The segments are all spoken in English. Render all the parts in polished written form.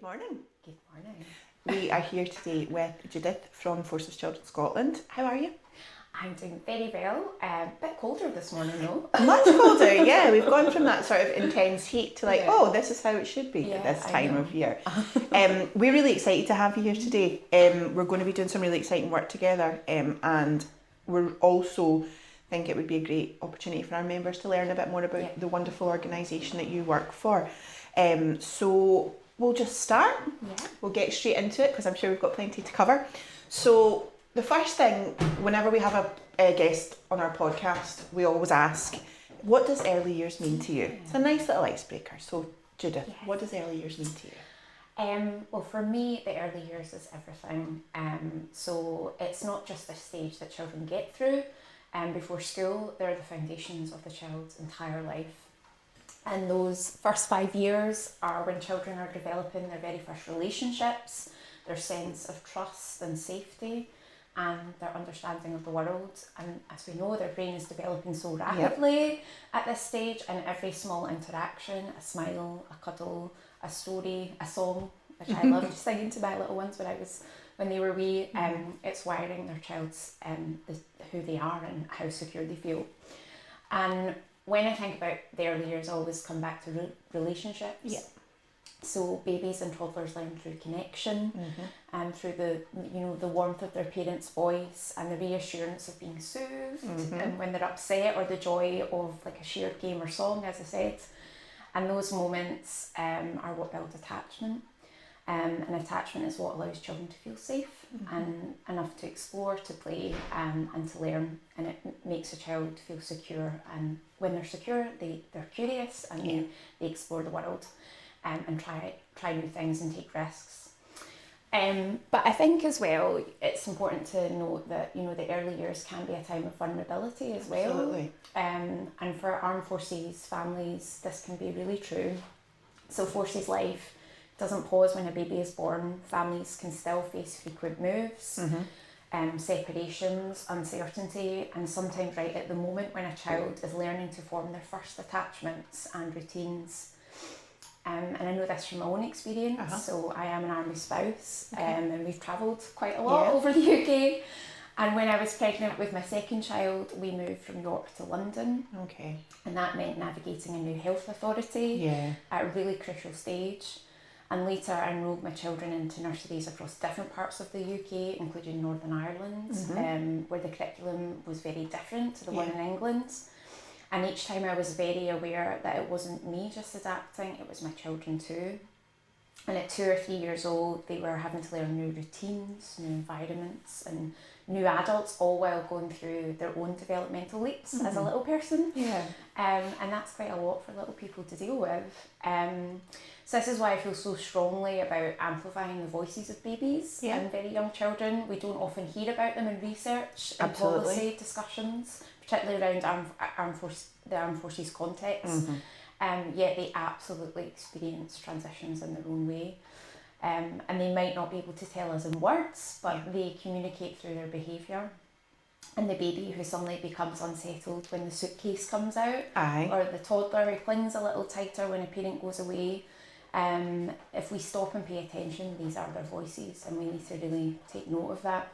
morning. Good morning. We are here today with Judith from Forces Children Scotland. How are you? I'm doing very well. A bit colder this morning though. Much colder, yeah. We've gone from that sort of intense heat to this is how it should be at this time of year. We're really excited to have you here today. We're going to be doing some really exciting work together, and we're also think it would be a great opportunity for our members to learn a bit more about the wonderful organisation that you work for. So we'll just start. We'll get straight into it because I'm sure we've got plenty to cover. So the first thing, whenever we have a guest on our podcast, we always ask, what does early years mean to you? It's a nice little icebreaker. So Judith, what does early years mean to you? Well, for me, the early years is everything. So it's not just a stage that children get through. Before school, they're the foundations of the child's entire life. And those first 5 years are when children are developing their very first relationships, their sense of trust and safety, and their understanding of the world. And as we know, their brain is developing so rapidly at this stage, and every small interaction, a smile, a cuddle, a story, a song, which I loved singing to my little ones when they were wee, it's wiring their child's who they are and how secure they feel. And when I think about the early years, I always come back to relationships. So babies and toddlers learn through connection, and through the warmth of their parents' voice and the reassurance of being soothed, and when they're upset, or the joy of like a shared game or song, as I said. And those moments are what build attachment. And attachment is what allows children to feel safe and enough to explore, to play, and to learn. And it makes a child feel secure. And when they're secure, they're curious and they explore the world and try new things and take risks. But I think as well, it's important to note that the early years can be a time of vulnerability as well. Absolutely. And for armed forces families, this can be really true. So forces life doesn't pause when a baby is born. Families can still face frequent moves, separations, uncertainty, and sometimes right at the moment when a child is learning to form their first attachments and routines. And I know this from my own experience. So I am an army spouse, and we've travelled quite a lot over the UK. And when I was pregnant with my second child, we moved from York to London. And that meant navigating a new health authority at a really crucial stage. And later I enrolled my children into nurseries across different parts of the UK, including Northern Ireland, where the curriculum was very different to the one in England. And each time I was very aware that it wasn't me just adapting, it was my children too. And at 2 or 3 years old, they were having to learn new routines, new environments, and new adults, all while going through their own developmental leaps as a little person. And that's quite a lot for little people to deal with. So this is why I feel so strongly about amplifying the voices of babies and very young children. We don't often hear about them in research and policy discussions, particularly around the armed forces context. Yet they absolutely experience transitions in their own way. And they might not be able to tell us in words, but they communicate through their behaviour. And the baby who suddenly becomes unsettled when the suitcase comes out, or the toddler who clings a little tighter when a parent goes away. If we stop and pay attention, these are their voices, and we need to really take note of that.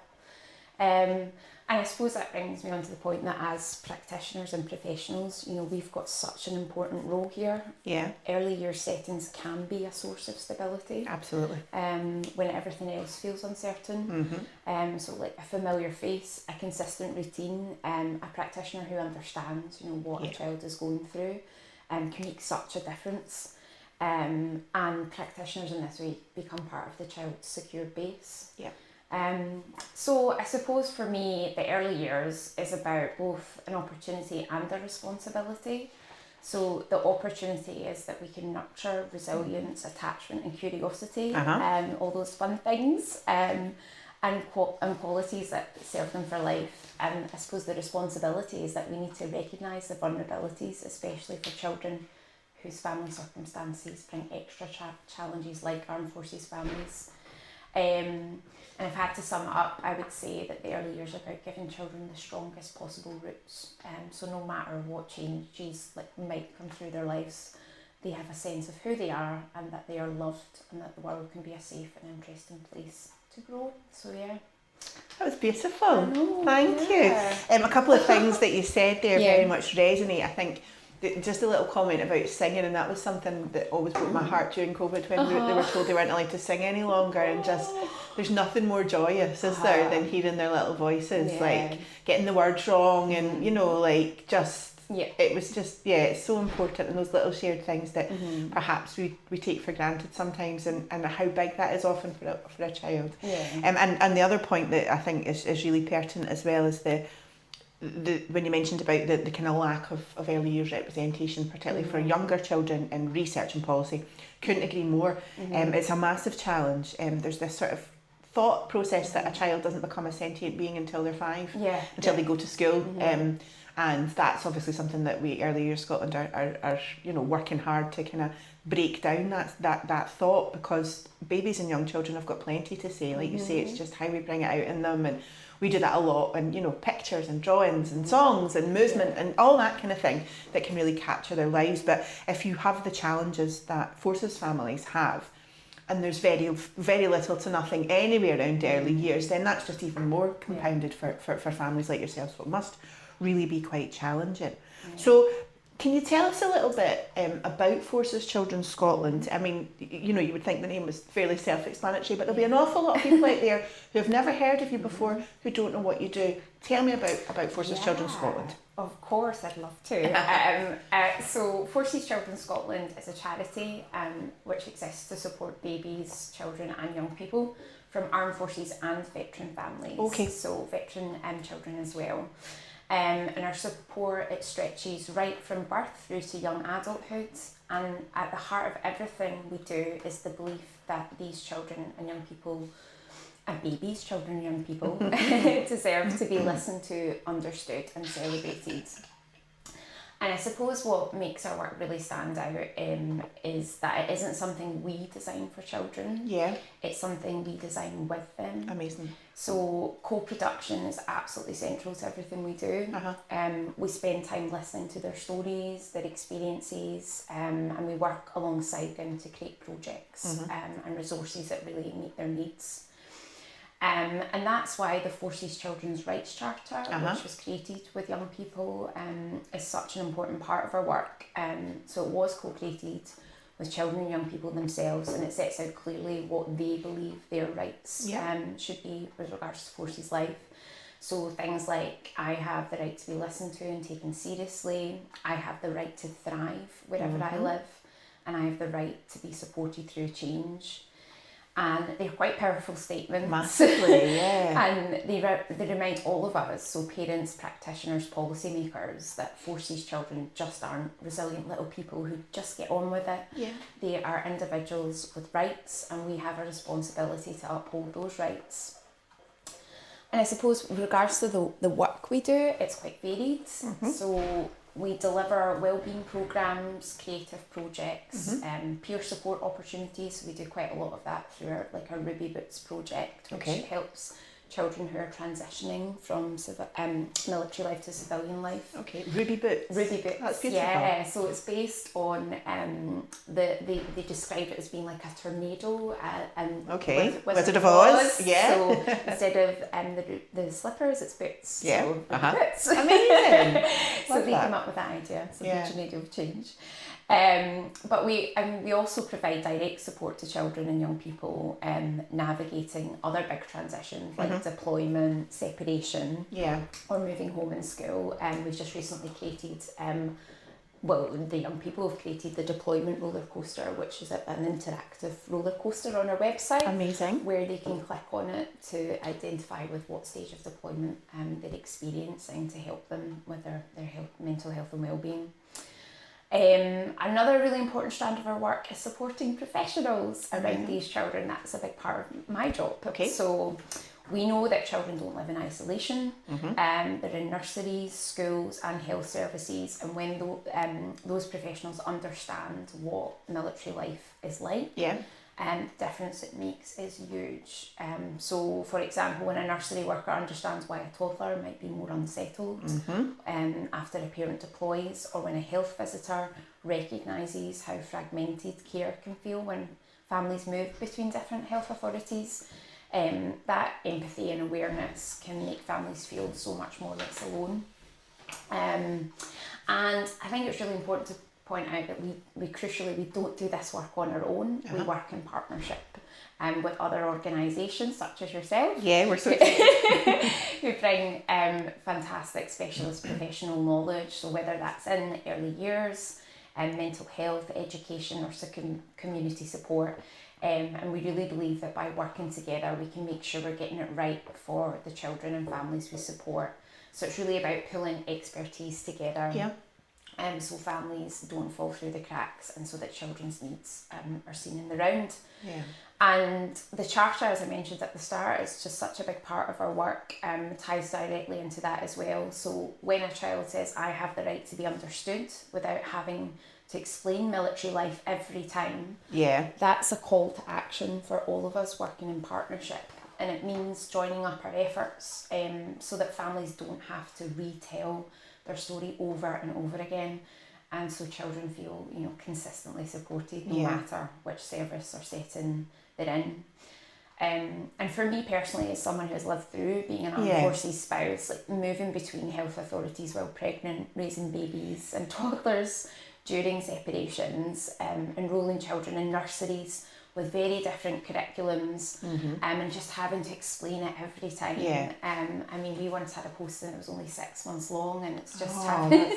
And I suppose that brings me on to the point that as practitioners and professionals, we've got such an important role here. Early year settings can be a source of stability. Absolutely. When everything else feels uncertain. So like a familiar face, a consistent routine, a practitioner who understands, what a child is going through, can make such a difference. And practitioners in this way become part of the child's secure base. So I suppose for me, the early years is about both an opportunity and a responsibility. So the opportunity is that we can nurture resilience, attachment and curiosity, all those fun things, and qualities that serve them for life. And I suppose the responsibility is that we need to recognise the vulnerabilities, especially for children whose family circumstances bring extra challenges, like armed forces families. And if I had to sum it up, I would say that the early years are about giving children the strongest possible roots. So no matter what changes might come through their lives, they have a sense of who they are and that they are loved and that the world can be a safe and interesting place to grow. So yeah. That was beautiful. Know, Thank you. A couple of things that you said there very much resonate. I think just a little comment about singing, and that was something that always broke my heart during COVID when they were told they weren't allowed to sing any longer, and just there's nothing more joyous, is there, than hearing their little voices, like getting the words wrong, and you know, like just it was just it's so important, and those little shared things that perhaps we take for granted sometimes, and how big that is often for a child. And the other point that I think is really pertinent as well is the when you mentioned about the kind of lack of early years representation, particularly for younger children in research and policy, couldn't agree more. It's a massive challenge. There's this sort of thought process that a child doesn't become a sentient being until they're 5, until they go to school. And that's obviously something that we Early Years Scotland are working hard to kind of break down that thought, because babies and young children have got plenty to say. Like you say, it's just how we bring it out in them, and we do that a lot, and pictures and drawings and songs and movement and all that kind of thing that can really capture their lives. But if you have the challenges that Forces families have, and there's very little to nothing anywhere around early years, then that's just even more compounded for families like yourselves. So it must really be quite challenging. So can you tell us a little bit about Forces Children Scotland? I mean, you would think the name was fairly self-explanatory, but there'll be an awful lot of people out there who have never heard of you before, who don't know what you do. Tell me about Forces Children Scotland. Of course, I'd love to. So Forces Children Scotland is a charity which exists to support babies, children and young people from armed forces and veteran families. Okay. So veteran children as well. And our support, it stretches right from birth through to young adulthood, and at the heart of everything we do is the belief that these children and young people, and babies, children and young people, deserve to be listened to, understood and celebrated. And I suppose what makes our work really stand out is that it isn't something we design for children. Yeah. It's something we design with them. Amazing. So co-production is absolutely central to everything we do. We spend time listening to their stories, their experiences, and we work alongside them to create projects and resources that really meet their needs. And that's why the Forces Children's Rights Charter, which was created with young people, is such an important part of our work. So it was co-created with children and young people themselves, and it sets out clearly what they believe their rights should be with regards to Forces life. So things like, I have the right to be listened to and taken seriously, I have the right to thrive wherever I live, and I have the right to be supported through change. And they're quite powerful statements. Massively, yeah. And they remind all of us, so parents, practitioners, policymakers, that Forces children just aren't resilient little people who just get on with it. Yeah. They are individuals with rights, and we have a responsibility to uphold those rights. And I suppose with regards to the work we do, it's quite varied. So we deliver wellbeing programmes, creative projects, peer support opportunities. We do quite a lot of that through our Ruby Boots project, which helps children who are transitioning from military life to civilian life. Okay, Ruby Boots. Ruby Boots. That's beautiful. Yeah, so it's based on they describe it as being like a tornado. Wizard of Oz. Yeah. So instead of the slippers, it's boots. Yeah. So boots. Amazing. So they came up with that idea. So the tornado of change. But we also provide direct support to children and young people navigating other big transitions like deployment, separation, or moving home in school. We've just recently created, the young people have created the deployment roller coaster, which is an interactive roller coaster on our website. Amazing. Where they can click on it to identify with what stage of deployment they're experiencing to help them with their mental health and wellbeing. Another really important strand of our work is supporting professionals around these children. That's a big part of my job. Okay. So we know that children don't live in isolation. They're in nurseries, schools and health services, and when those professionals understand what military life is like, the difference it makes is huge. So, for example, when a nursery worker understands why a toddler might be more unsettled after a parent deploys, or when a health visitor recognises how fragmented care can feel when families move between different health authorities, that empathy and awareness can make families feel so much more less alone. And I think it's really important to point out that we crucially, we don't do this work on our own. We work in partnership with other organisations such as yourself. Yeah, we're so excited. Who bring fantastic specialist professional knowledge. So whether that's in early years, mental health, education, or community support. And we really believe that by working together, we can make sure we're getting it right for the children and families we support. So it's really about pulling expertise together. Yeah. So families don't fall through the cracks, and so that children's needs are seen in the round. Yeah. And the charter, as I mentioned at the start, is just such a big part of our work, ties directly into that as well. So when a child says, I have the right to be understood without having to explain military life every time, that's a call to action for all of us working in partnership. And it means joining up our efforts so that families don't have to retell their story over and over again, and so children feel, consistently supported no matter which service or setting they're in. And for me personally, as someone who has lived through being an armed forces spouse, like moving between health authorities while pregnant, raising babies and toddlers during separations, enrolling children in nurseries with very different curriculums, and just having to explain it every time. We once had a post and it was only 6 months long, and it's just having to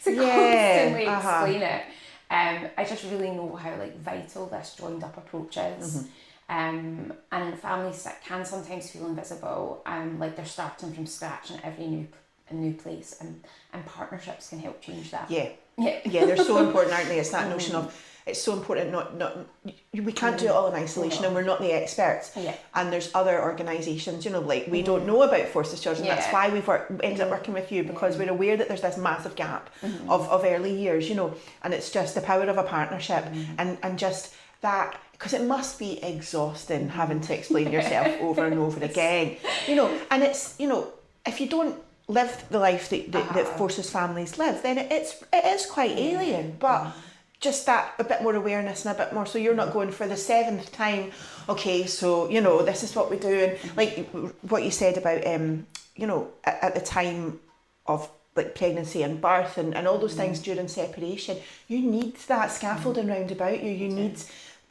constantly explain it. I just really know how vital this joined up approach is. And families that can sometimes feel invisible, like they're starting from scratch in every new place, and partnerships can help change that. They're so important, aren't they? It's that notion of, it's so important, we can't do it all in isolation, and we're not the experts. And there's other organisations, we don't know about forces children. That's why we've ended up working with you, because we're aware that there's this massive gap of early years, and it's just the power of a partnership and just that, because it must be exhausting having to explain yourself over and over again, and it's, if you don't live the life that forces families live, then it is quite alien, but just that a bit more awareness and a bit more, so you're not going for the 7th time, okay, so this is what we do. And like what you said about at the time of pregnancy and birth and all those things during separation, you need that scaffolding round about you. You need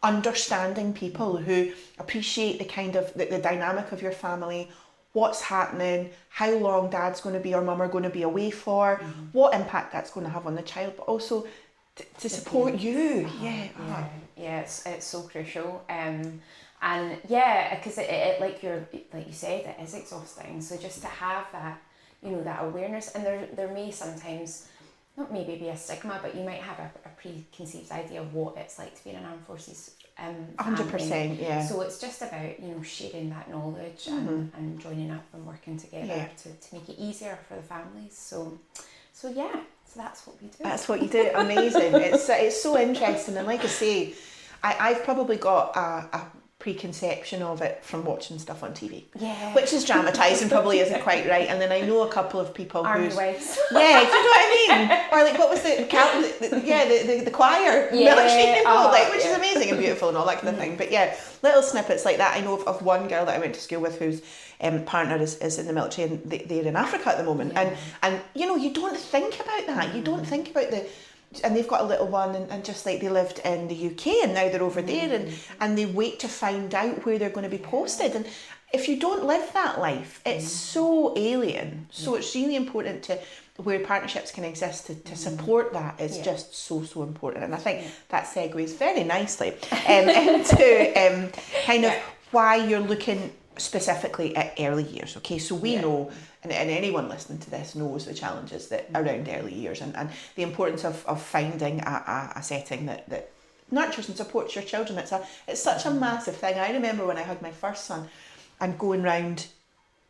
understanding people who appreciate the kind of the dynamic of your family, what's happening, how long dad's going to be or mum are going to be away for, what impact that's going to have on the child, but also to support you. It's so crucial. Because it like you said, it is exhausting. So just to have that, that awareness, and there may sometimes not maybe be a stigma, but you might have a preconceived idea of what it's like to be in an armed forces 100%, So it's just about, sharing that knowledge and joining up and working together to make it easier for the families. So that's what we do. That's what you do. Amazing. It's so interesting, and like I say, I've probably got a preconception of it from watching stuff on TV, which is dramatised and probably isn't quite right. And then I know a couple of people Army wives. Do you know what I mean? Or like, what was the choir, military, which is amazing and beautiful and all that kind of thing. But little snippets like that. I know of one girl that I went to school with whose partner is in the military, and they're in Africa at the moment. And you don't think about that. You don't think about and they've got a little one, and just like they lived in the UK and now they're over there, and they wait to find out where they're going to be posted. And if you don't live that life, it's so alien. So it's really important to where partnerships can exist to support that is just so important. And I think that segues very nicely into kind of why you're looking specifically at early years. Okay, so we know, and anyone listening to this knows the challenges that around early years, and the importance of finding a setting that nurtures and supports your children. It's such a massive thing. I remember when I had my first son and going round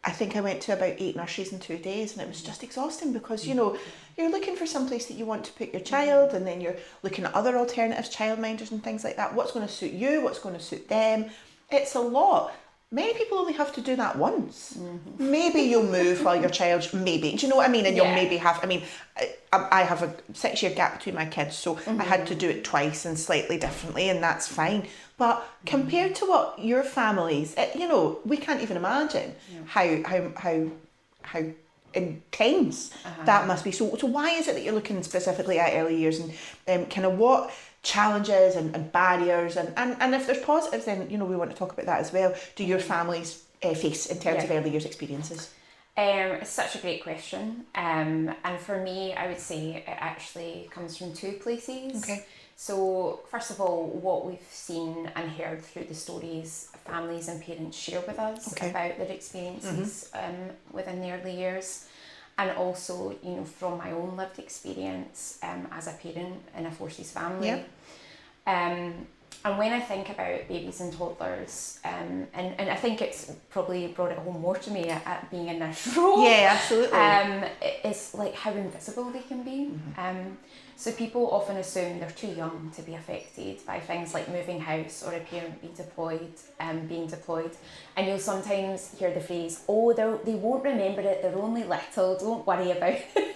I think I went to about 8 nurseries in 2 days, and it was just exhausting because, you know, you're looking for some place that you want to put your child, and then you're looking at other alternatives, childminders and things like that. What's going to suit you? What's going to suit them? It's a lot. Many people only have to do that once. Maybe you'll move while your child, maybe. Do you know what I mean? And you'll maybe have, I mean, I have a 6-year gap between my kids, so I had to do it twice and slightly differently, and that's fine. But compared to what your families, you know, we can't even imagine how intense that must be. So why is it that you're looking specifically at early years, and kind of what challenges and barriers and if there's positives, then, you know, we want to talk about that as well, do your families face in terms of early years experiences? It's such a great question, and for me, I would say it actually comes from 2 places. Okay. So first of all, what we've seen and heard through the stories families and parents share with us about their experiences within the early years, and also, you know, from my own lived experience as a parent in a forces family. And when I think about babies and toddlers, and I think it's probably brought it home more to me at being in this role. Yeah, absolutely. It's like how invisible they can be. So people often assume they're too young to be affected by things like moving house or a parent being deployed. And you'll sometimes hear the phrase, "Oh, they won't remember it, they're only little, don't worry about it."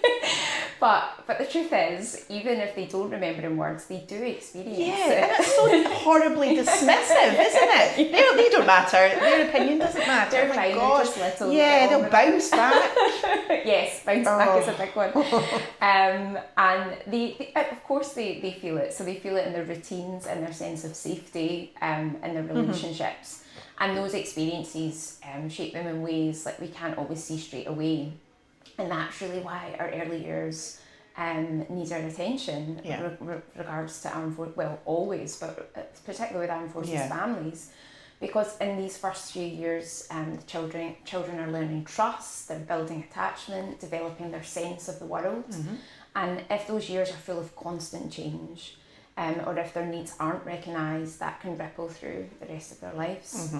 But the truth is, even if they don't remember in words, they do experience it. Yeah, and it's so horribly dismissive, isn't it? They don't matter. Their opinion doesn't matter. They're fine, they're just little. Yeah, they'll bounce back. Yes, bounce back is a big one. And they of course they feel it. So they feel it in their routines and their sense of safety in their relationships. And those experiences shape them in ways like we can't always see straight away. And that's really why our early years needs our attention regards to armed forces, well, always, but particularly with armed forces families, because in these first few years, the children are learning trust, they're building attachment, developing their sense of the world, and if those years are full of constant change, or if their needs aren't recognised, that can ripple through the rest of their lives.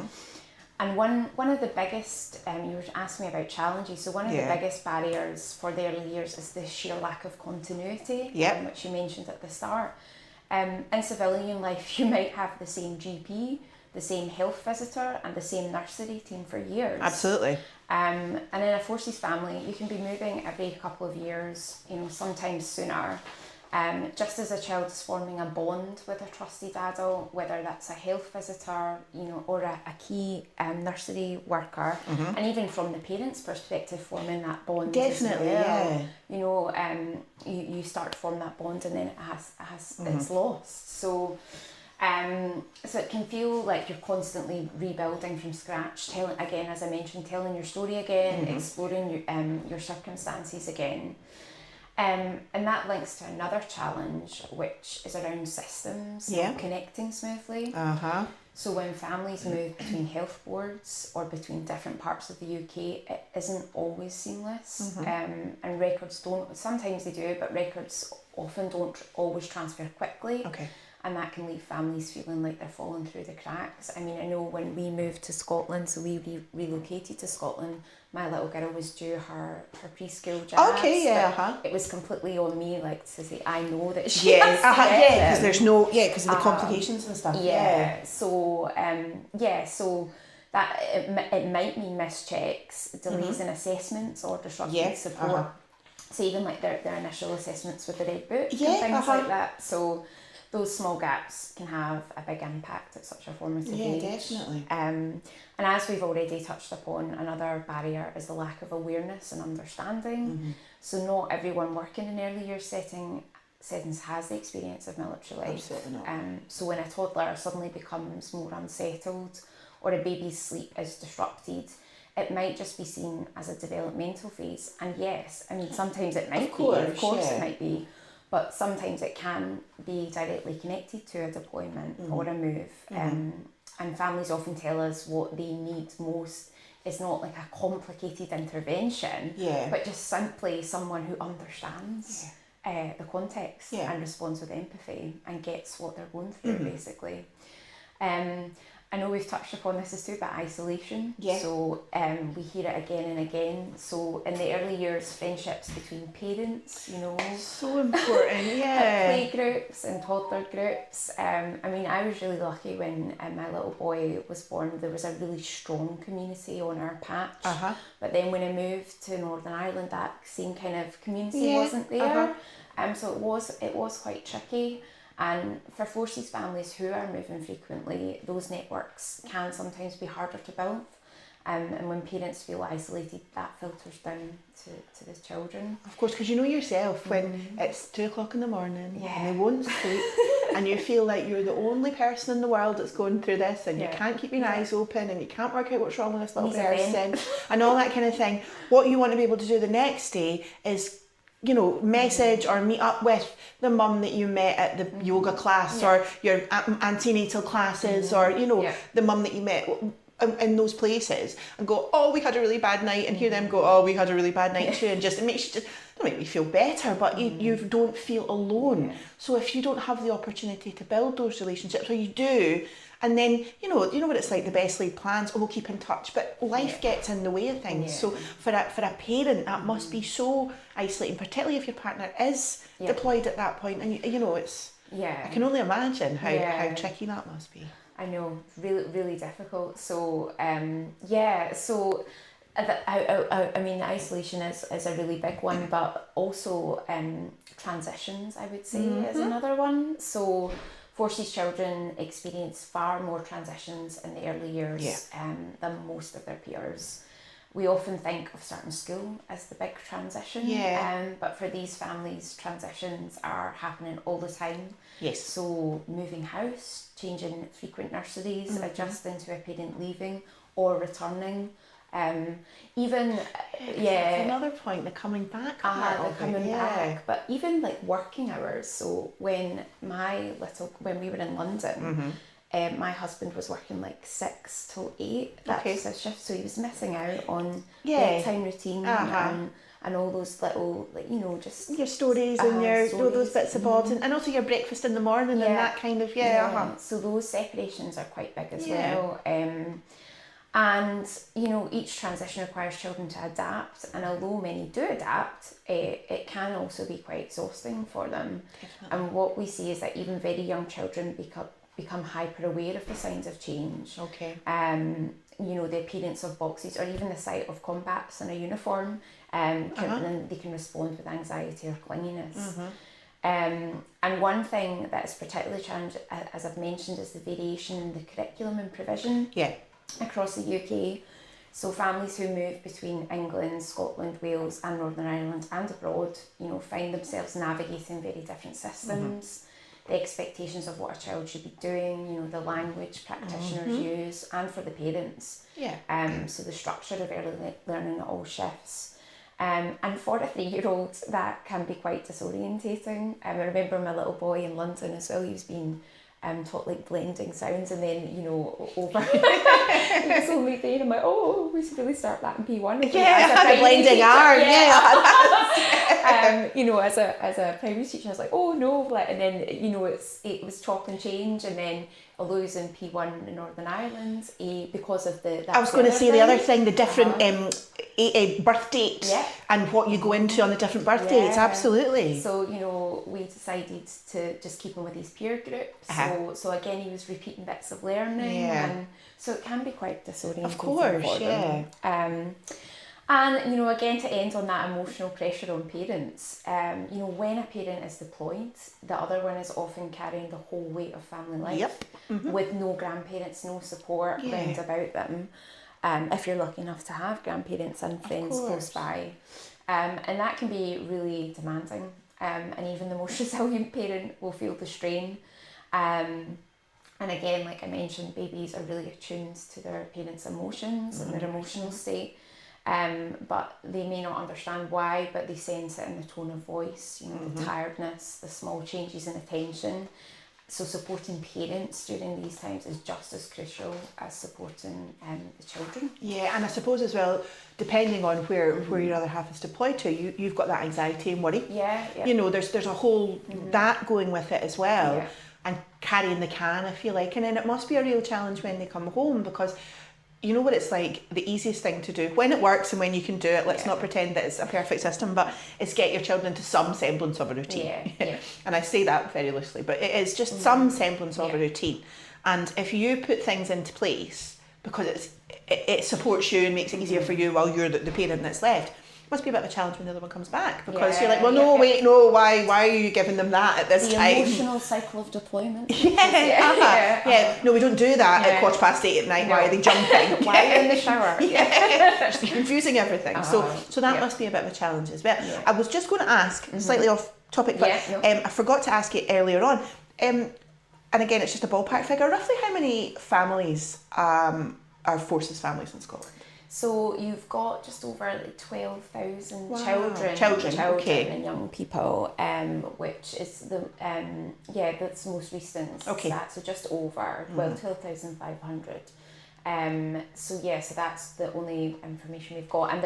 And one of the biggest, you were asking me about challenges, so one of the biggest barriers for the early years is the sheer lack of continuity, which you mentioned at the start. In civilian life, you might have the same GP, the same health visitor, and the same nursery team for years. Absolutely. And in a forces family, you can be moving every couple of years, you know, sometimes sooner. Just as a child is forming a bond with a trusted adult, whether that's a health visitor, you know, or a key nursery worker, and even from the parents' perspective, forming that bond. Definitely, as well. You know, you start to form that bond, and then it's lost. So it can feel like you're constantly rebuilding from scratch. Telling again, as I mentioned, telling your story again, exploring your circumstances again. And that links to another challenge, which is around systems connecting smoothly. So when families move between health boards or between different parts of the UK, it isn't always seamless. And records don't, sometimes they do, but records often don't always transfer quickly. And that can leave families feeling like they're falling through the cracks. I mean, I know when we moved to Scotland, so we relocated to Scotland, my little girl was due her preschool jabs. It was completely on me, like, to say, I know that she has to get because there's no, because of the complications and stuff. So that it might mean missed checks, delays in assessments, or disrupted support. So even like their initial assessments with the Red Book and things like that. So those small gaps can have a big impact at such a formative age. Definitely. And as we've already touched upon, another barrier is the lack of awareness and understanding. So not everyone working in early years settings has the experience of military life. Absolutely not. So when a toddler suddenly becomes more unsettled, or a baby's sleep is disrupted, it might just be seen as a developmental phase. And yes, I mean, sometimes it might be, of course it might be, but sometimes it can be directly connected to a deployment or a move. And families often tell us what they need most is not like a complicated intervention, but just simply someone who understands the context and responds with empathy and gets what they're going through, basically. And I know we've touched upon this too, but isolation. Yeah. So we hear it again and again. So in the early years, friendships between parents, you know. So important, yeah. Play groups and toddler groups. I mean, I was really lucky when my little boy was born. There was a really strong community on our patch. But then when I moved to Northern Ireland, that same kind of community wasn't there. So it was quite tricky. And for Forces families who are moving frequently, those networks can sometimes be harder to build. And when parents feel isolated, that filters down to the children. Of course, because you know yourself when it's 2 o'clock in the morning and they won't sleep and you feel like you're the only person in the world that's going through this and you can't keep your eyes open and you can't work out what's wrong with this little person and all that kind of thing. What you want to be able to do the next day is, you know, message or meet up with the mum that you met at the yoga class or your antenatal classes or, you know, the mum that you met in those places and go, oh, we had a really bad night, and hear them go, oh, we had a really bad night too, and just it makes you just, don't make me feel better, but you don't feel alone. So if you don't have the opportunity to build those relationships, or you do, and then you know what it's like, the best laid plans, oh, we'll keep in touch, but life gets in the way of things. So for a parent, that must be so isolating, particularly if your partner is deployed at that point, and you know it's I can only imagine how tricky that must be. I know, really, really difficult. So, so I mean, the isolation is a really big one, but also transitions, I would say, is another one. So, Forces children experience far more transitions in the early years than most of their peers. We often think of starting school as the big transition, but for these families, transitions are happening all the time. Yes. So moving house, changing frequent nurseries, adjusting to a parent leaving or returning. That's another point, the coming back back, but even like working hours. So when we were in London, my husband was working like 6 till 8. That was his shift, so he was missing out on bedtime routine and all those little, like, you know, just your stories and your those bits of bobs, and also your breakfast in the morning and that kind of So those separations are quite big as well. And you know, each transition requires children to adapt, and although many do adapt, it can also be quite exhausting for them. Definitely. And what we see is that even very young children become hyper aware of the signs of change. You know, the appearance of boxes or even the sight of combats in a uniform, and they can respond with anxiety or clinginess. And one thing that is particularly challenging, as I've mentioned, is the variation in the curriculum and provision across the UK. So families who move between England, Scotland, Wales and Northern Ireland and abroad, you know, find themselves navigating very different systems. The expectations of what a child should be doing, you know, the language practitioners use, and for the parents. So the structure of early learning all shifts. And for a 3-year-old, that can be quite disorientating. I remember my little boy in London as well, he was being taught like blending sounds, and then, you know, over it was only then I'm like, oh, we should really start that in P1. The blending arm, you know, as a primary teacher, I was like, oh no, and then, you know, it was chop and change, and then although he was in P1 in Northern Ireland, because of I was going to say the other thing, the different birth date and what you go into on the different birth dates, absolutely. So, you know, we decided to just keep him with his peer group. So again, he was repeating bits of learning, and so it can be quite disorientating. Of course, for them. And, you know, again, to end on that emotional pressure on parents, you know, when a parent is deployed, the other one is often carrying the whole weight of family life with no grandparents, no support round about them. If you're lucky enough to have grandparents and friends close by. And that can be really demanding. And even the most resilient parent will feel the strain. And again, like I mentioned, babies are really attuned to their parents' emotions and their emotional state. But they may not understand why, but they sense it in the tone of voice, you know, the tiredness, the small changes in attention. So supporting parents during these times is just as crucial as supporting the children. Yeah, and I suppose as well, depending on where your other half is deployed to, you've got that anxiety and worry. You know, there's a whole that going with it as well. And carrying the can, I feel like. And then it must be a real challenge when they come home, because you know what it's like, the easiest thing to do when it works and when you can do it, let's not pretend that it's a perfect system, but it's get your children into some semblance of a routine. And I say that very loosely, but it is just some semblance of a routine. And if you put things into place because it supports you and makes it easier for you while you're the parent that's left, must be a bit of a challenge when the other one comes back, because you're like, well, no, wait, no, why are you giving them that at this time? The emotional cycle of deployment. No, we don't do that at 8:15 at night. Why are they jumping? Why are you in the shower? Just confusing everything. So that must be a bit of a challenge as well. I was just going to ask, slightly off topic, but I forgot to ask you earlier on, and again, it's just a ballpark figure, roughly how many families are Forces families in Scotland? So you've got just over 12,000 children and young people, which is that's the most recent stat. So just over 12,500. So that's the only information we've got, and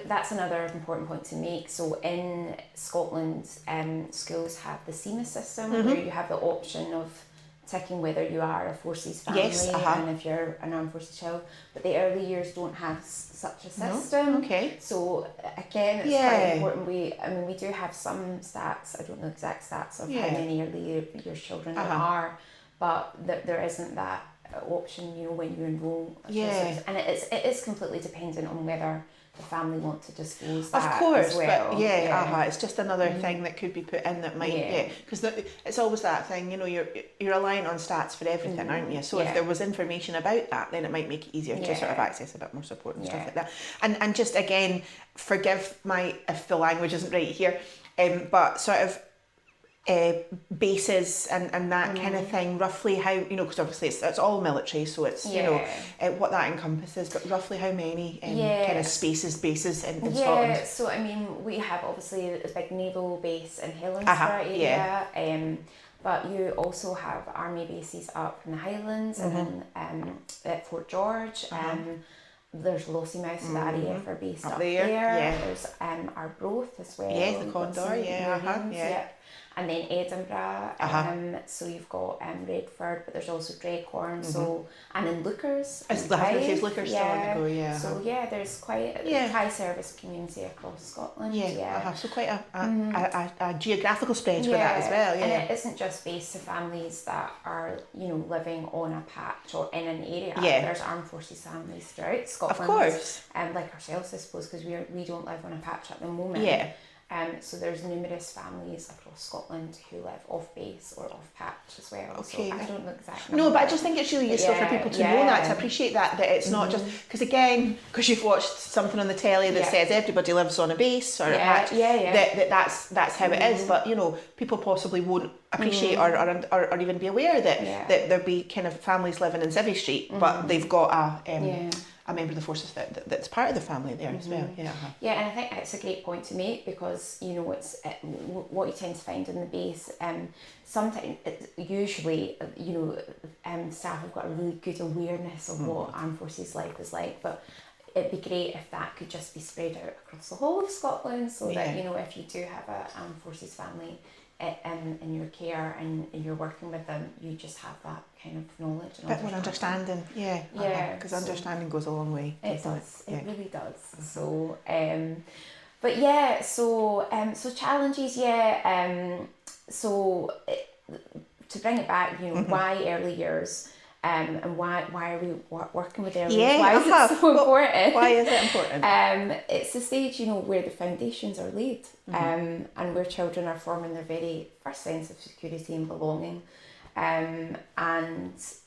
that's another important point to make. So in Scotland, schools have the SEMA system, where you have the option of ticking whether you are a Forces family and if you're an armed forces child, but the early years don't have such a system. So again, it's quite important. We do have some stats. I don't know exact stats of how many early years children there are, but there isn't that option, when you enrol. And it is completely dependent on whether the family want to disclose that, of course, as well. But it's just another thing that could be put in that might, because it's always that thing, you're relying on stats for everything, aren't you? So if there was information about that, then it might make it easier to sort of access a bit more support and stuff like that. And just again, forgive if the language isn't right here, but sort of bases and that kind of thing, roughly how, because obviously it's all military, so it's what that encompasses, but roughly how many kind of bases in Scotland? So we have obviously a big naval base in Helensburgh area, but you also have army bases up in the Highlands and then at Fort George. There's Lossiemouth, so the RAF are based up there. There's Arbroath as well. The Condor, and then Edinburgh, so you've got Redford, but there's also Dreghorn, and then Lookers. Lookers still on the go, So there's quite a high service community across Scotland. So quite a geographical spread for that as well. And it isn't just based to families that are, living on a patch or in an area. There's armed forces families throughout Scotland. Of course. Like ourselves, I suppose, because we don't live on a patch at the moment. So there's numerous families across Scotland who live off base or off patch as well. So I don't know exactly. No, but I just think it's really useful for people to know that, to appreciate that it's not just because you've watched something on the telly that says everybody lives on a base or a patch. That's how it is. But people possibly won't appreciate or even be aware that there'll be kind of families living in Civvy Street, but they've got a member of the Forces that's part of the family there as well. And I think it's a great point to make, because it's what you tend to find in the base. Sometimes, usually, staff have got a really good awareness of what armed forces life is like, but it'd be great if that could just be spread out across the whole of Scotland, so that if you do have an armed forces family in your care and you're working with them, you just have that kind of knowledge and bit more understanding. Because understanding goes a long way. It does. It really does. So so challenges. So to bring it back, why early years? And why are we working with early years? Why is it so important? Why is it important? It's the stage, where the foundations are laid, and where children are forming their very first sense of security and belonging. And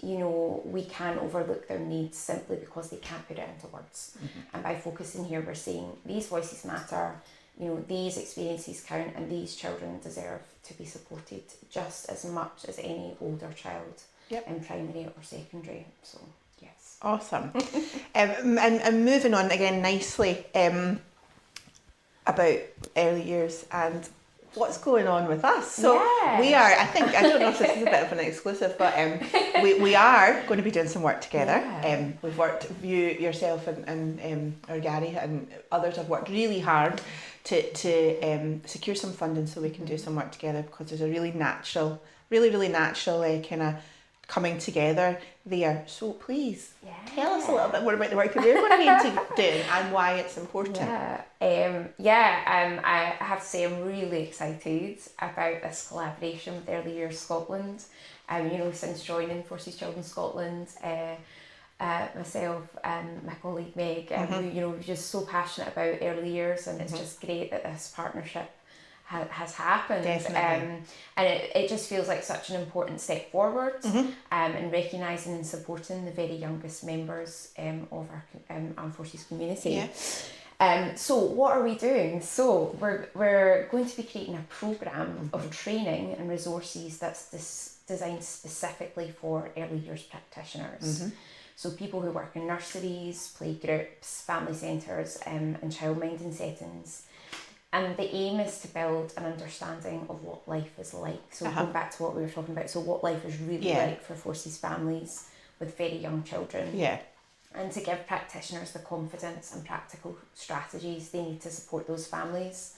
we can't overlook their needs simply because they can't put it into words. And by focusing here, we're saying these voices matter, these experiences count, and these children deserve to be supported just as much as any older child. In primary or secondary, so yes. Awesome. And moving on again nicely about early years and what's going on with us. So we are, I don't know if this is a bit of an exclusive, but we are going to be doing some work together. We've worked, yourself and our Gary and others have worked really hard to secure some funding so we can do some work together, because there's a really natural kind of coming together there. So please tell us a little bit more about the work that we're going to be doing and why it's important. I have to say I'm really excited about this collaboration with Early Years Scotland. Since joining Forces Children Scotland, myself and my colleague Meg, we're just so passionate about early years, and it's just great that this partnership has happened. Definitely. And it just feels like such an important step forward in recognising and supporting the very youngest members of our Armed Forces community. So what are we doing? So we're going to be creating a programme of training and resources that's designed specifically for early years practitioners. So people who work in nurseries, play groups, family centres and childminding settings. And the aim is to build an understanding of what life is like. So going back to what we were talking about, so what life is really like for Forces families with very young children. And to give practitioners the confidence and practical strategies they need to support those families.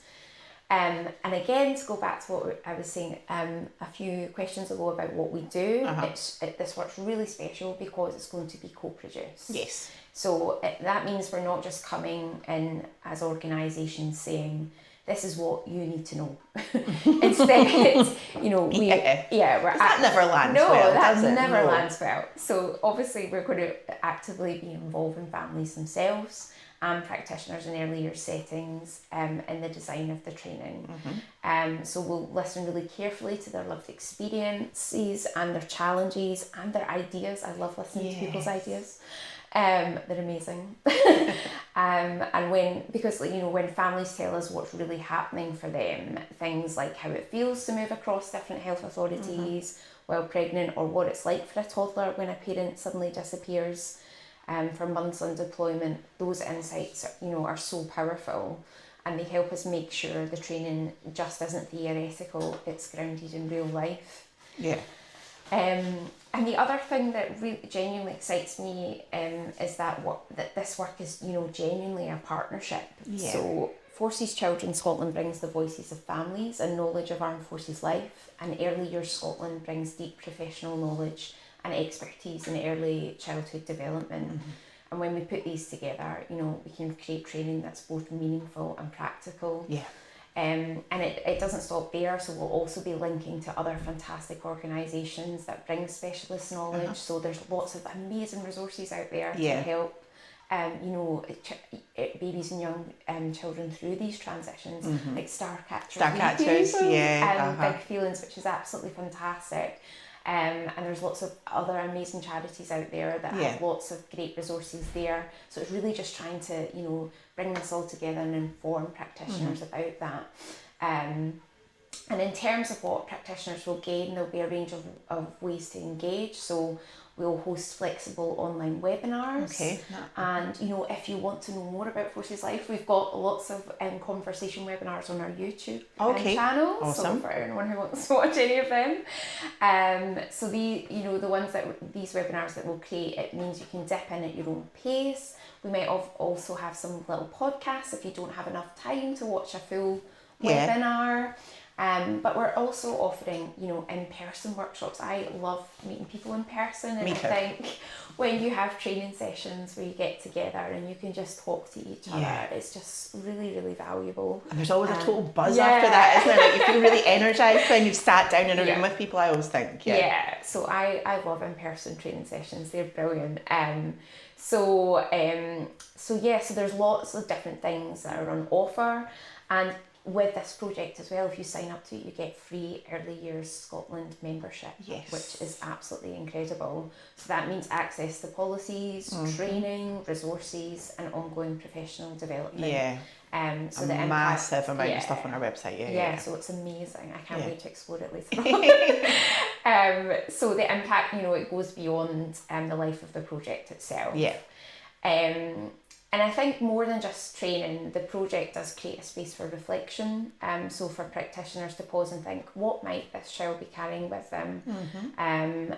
And again, to go back to what I was saying a few questions ago about what we do, this work's really special because it's going to be co-produced. Yes. So that means we're not just coming in as organisations saying, this is what you need to know. Instead, that never lands well. That never lands well. So obviously we're going to actively be involving families themselves and practitioners in early year settings in the design of the training. So we'll listen really carefully to their lived experiences and their challenges and their ideas. I love listening to people's ideas. They're amazing. Because when families tell us what's really happening for them, things like how it feels to move across different health authorities while pregnant, or what it's like for a toddler when a parent suddenly disappears for months on deployment, those insights are so powerful, and they help us make sure the training just isn't theoretical, it's grounded in real life. And the other thing that really genuinely excites me is that this work is genuinely a partnership. So Forces Children Scotland brings the voices of families and knowledge of Armed Forces life, and Early Years Scotland brings deep professional knowledge and expertise in early childhood development. And when we put these together, we can create training that's both meaningful and practical. And it doesn't stop there, so we'll also be linking to other fantastic organisations that bring specialist knowledge. So there's lots of amazing resources out there to help babies and young children through these transitions, like Starcatchers, Big Feelings, which is absolutely fantastic. And there's lots of other amazing charities out there that have lots of great resources there. So it's really just trying to, bring this all together and inform practitioners about that. And in terms of what practitioners will gain, there'll be a range of ways to engage. So we'll host flexible online webinars. And, if you want to know more about Forces Life, we've got lots of conversation webinars on our YouTube channel. Awesome. So for anyone who wants to watch any of them. So these webinars that we'll create, it means you can dip in at your own pace. We might also have some little podcasts if you don't have enough time to watch a full webinar. But we're also offering, in-person workshops. I love meeting people in person, and I think when you have training sessions where you get together and you can just talk to each other, it's just really, really valuable. And there's always a total buzz after that, isn't there? Like you feel really energised when you've sat down in a room with people, I always think. So I love in-person training sessions. They're brilliant. So there's lots of different things that are on offer, and with this project as well, if you sign up to it, you get free Early Years Scotland membership, which is absolutely incredible. So that means access to policies, training, resources, and ongoing professional development. So the massive amount of stuff on our website. So it's amazing. I can't wait to explore it later on. So the impact, it goes beyond the life of the project itself. And And I think more than just training, the project does create a space for reflection. So for practitioners to pause and think, what might this child be carrying with them? And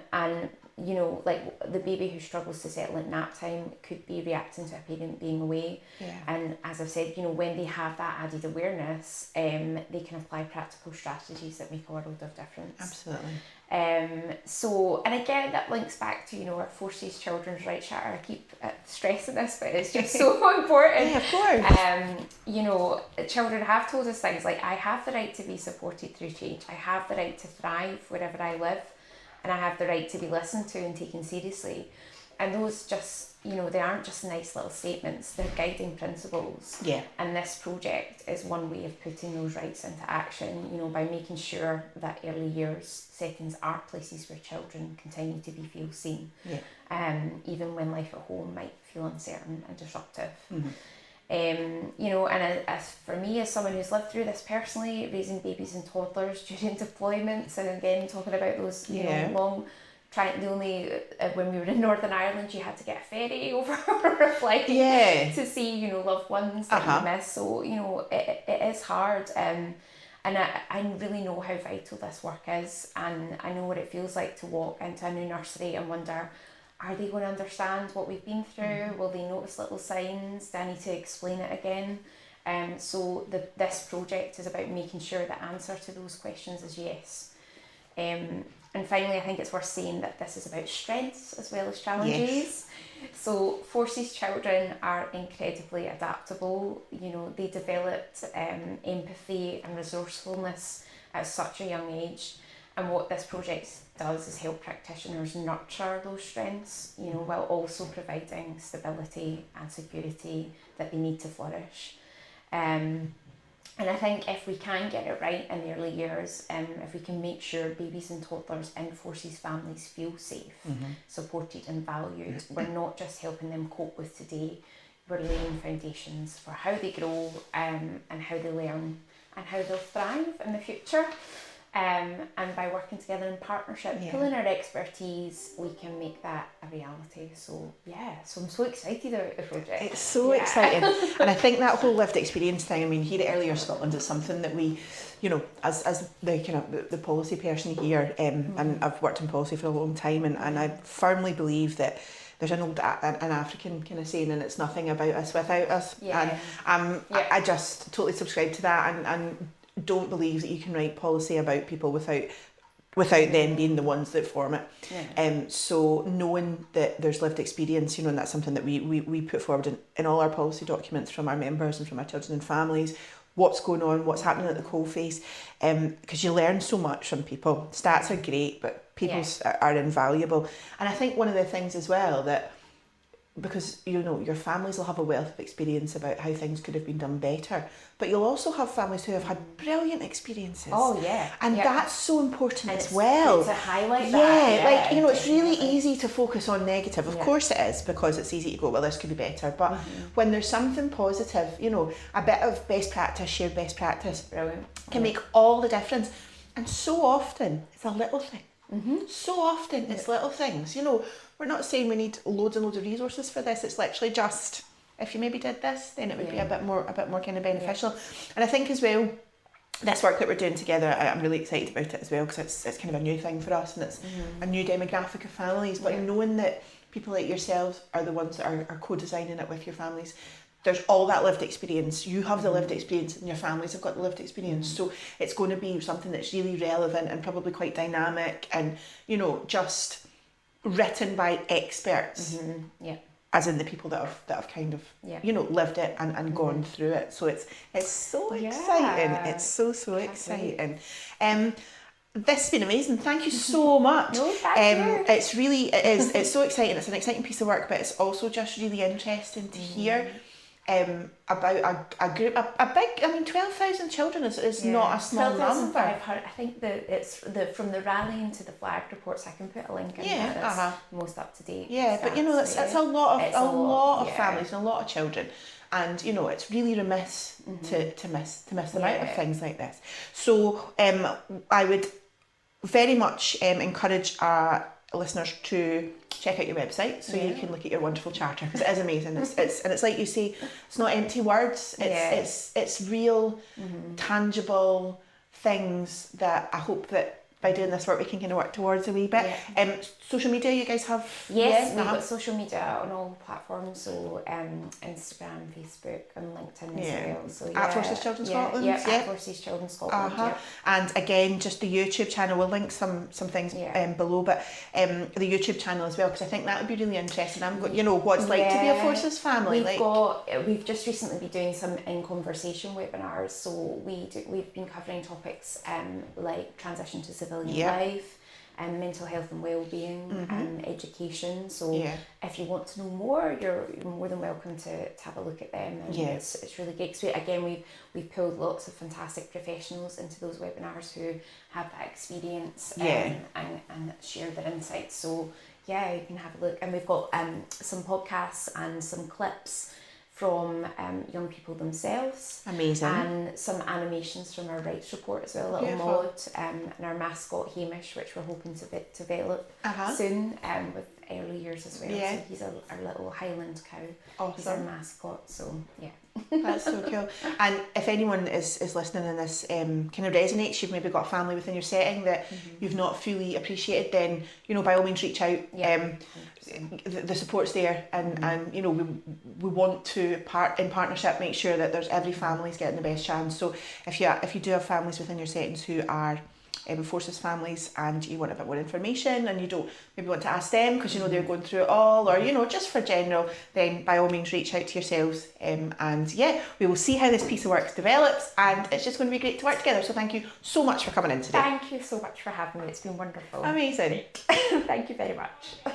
you know, like the baby who struggles to settle at nap time could be reacting to a parent being away. And as I've said, you know, when they have that added awareness, they can apply practical strategies that make a world of difference. Absolutely. So, and again, that links back to, you know, our Forces Children's Rights Charter. I keep stressing this, but it's just so important. Yeah, of course. You know, children have told us things like, I have the right to be supported through change. I have the right to thrive wherever I live. And I have the right to be listened to and taken seriously. And those just, you know, they aren't just nice little statements, they're guiding principles. Yeah. And this project is one way of putting those rights into action, you know, by making sure that early years settings are places where children continue to feel seen. Even when life at home might feel uncertain and disruptive. You know, and as for me, as someone who's lived through this personally, raising babies and toddlers during deployments, and again talking about those, you know, long when we were in Northern Ireland, you had to get a ferry over a flight to see, you know, loved ones that you miss. So, you know, it is hard, and I really know how vital this work is, and I know what it feels like to walk into a new nursery and wonder, are they going to understand what we've been through? Will they notice little signs? Do I need to explain it again? So this project is about making sure the answer to those questions is yes. And finally, I think it's worth saying that this is about strengths as well as challenges. So Forces children are incredibly adaptable. You know, they developed empathy and resourcefulness at such a young age. And what this project does is help practitioners nurture those strengths, you know, while also providing stability and security that they need to flourish. And I think if we can get it right in the early years, if we can make sure babies and toddlers in Forces families feel safe, supported and valued, we're not just helping them cope with today, we're laying foundations for how they grow and how they learn and how they'll thrive in the future. And by working together in partnership, pulling our expertise, we can make that a reality. So so I'm so excited about the project. It's so exciting. And I think that whole lived experience thing, I mean, here at Earlier Scotland is something that we, you know, as the kind of the policy person here, and I've worked in policy for a long time, and I firmly believe that there's an old an African kind of saying, and it's nothing about us without us. And I just totally subscribe to that, and don't believe that you can write policy about people without them being the ones that form it. So knowing that there's lived experience, you know, and that's something that we put forward in all our policy documents from our members and from our children and families, what's going on, what's happening at the coalface, because you learn so much from people. Stats are great, but people are invaluable. And I think one of the things as well that, because, you know, your families will have a wealth of experience about how things could have been done better, but you'll also have families who have had brilliant experiences. And that's so important as well. To highlight that. Like, you know, it's really easy to focus on negative. Of course it is, because it's easy to go, well, this could be better. But when there's something positive, you know, a bit of best practice, shared best practice, can make all the difference. And so often it's a little thing. So often it's little things, you know. We're not saying we need loads and loads of resources for this. It's literally just, if you maybe did this, then it would be a bit more kind of beneficial. And I think as well, this work that we're doing together, I'm really excited about it as well, because it's kind of a new thing for us, and it's a new demographic of families. But knowing that people like yourselves are the ones that are co-designing it with your families, there's all that lived experience. You have the lived experience, and your families have got the lived experience. So it's going to be something that's really relevant and probably quite dynamic, and, you know, just written by experts, as in the people that have kind of you know, lived it and gone through it. So it's so exciting. It's so exciting. This has been amazing. Thank you so much. It's so exciting. It's an exciting piece of work, but it's also just really interesting to hear about a group, a big, I mean, 12,000 children is not a small number. I think that it's from the rallying to the flag reports. I can put a link in there that's most up to date. But you know, it's a lot of families and a lot of children, and you know, it's really remiss to miss them out of things like this. So I would very much encourage listeners to check out your website so you can look at your wonderful charter, because it is amazing. It's like you say, it's not empty words. It's real, tangible things that I hope that by doing this work we can kind of work towards a wee bit. Social media, you guys have? Yes, we've got social media on all platforms, so Instagram, Facebook and LinkedIn as well. So At Forces Children Scotland? At Forces Children Scotland. And again, just the YouTube channel, we'll link some things below, but the YouTube channel as well, because I think that would be really interesting. What it's like to be a Forces family. We've just recently been doing some in conversation webinars, so we've been covering topics like transition to civilian life, mental health and wellbeing, and education. So if you want to know more, you're more than welcome to have a look at them. And it's really great. So again, we've pulled lots of fantastic professionals into those webinars who have that experience and share their insights. So you can have a look. And we've got some podcasts and some clips from young people themselves. Amazing. And some animations from our rights report as well, a little mod, and our mascot Hamish, which we're hoping to develop soon with early years as well. So he's our little Highland cow. Awesome. He's our mascot, so That's so cool. And if anyone is listening and this kind of resonates, you've maybe got a family within your setting that you've not fully appreciated, then by all means reach out. The support's there, and we want to in partnership make sure that there's every family's getting the best chance. So if you do have families within your settings who are Forces families and you want a bit more information and you don't maybe want to ask them because they're going through it all, or just for general, then by all means reach out to yourselves, and we will see how this piece of work develops, and it's just going to be great to work together. So thank you so much for coming in today. Thank you so much for having me. It's been wonderful. Amazing. Thank you very much.